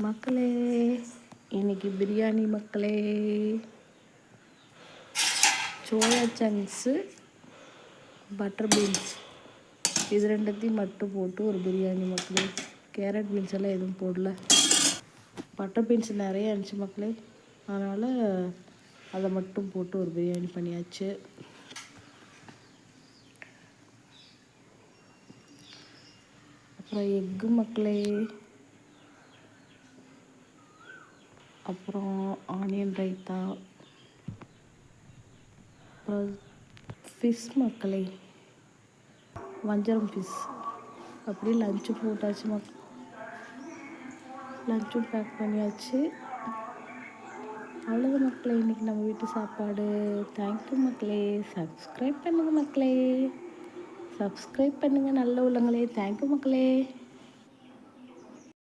மக்களே, இன்னைக்கு பிரியாணி மக்களே. சோயா சங்க்ஸு, பட்டர் பீன்ஸ் இது ரெண்டத்தையும் மட்டும் போட்டு ஒரு பிரியாணி மக்களே. கேரட் பீன்ஸ் எல்லாம் எதுவும் போடல. பட்டர் பீன்ஸ் நிறைய இருந்துச்சு மக்களே, அதனால் அதை மட்டும் போட்டு ஒரு பிரியாணி பண்ணியாச்சு. அப்புறம் எக்கு மக்களே, அப்புறம் ஆனியன் ரைத்தா, அப்புறம் ஃபிஷ் மக்களே, வஞ்சரம் ஃபிஷ். அப்படியே லஞ்சு போட்டாச்சு லஞ்சும் பேக் பண்ணியாச்சு. அவ்வளோதான் மக்களே, இன்றைக்கி நம்ம வீட்டு சாப்பாடு. தேங்க்யூ மக்களே. சப்ஸ்கிரைப் பண்ணுங்கள் மக்களே, சப்ஸ்கிரைப் பண்ணுங்கள் நல்ல உள்ளங்களே. தேங்க்யூ மக்களே.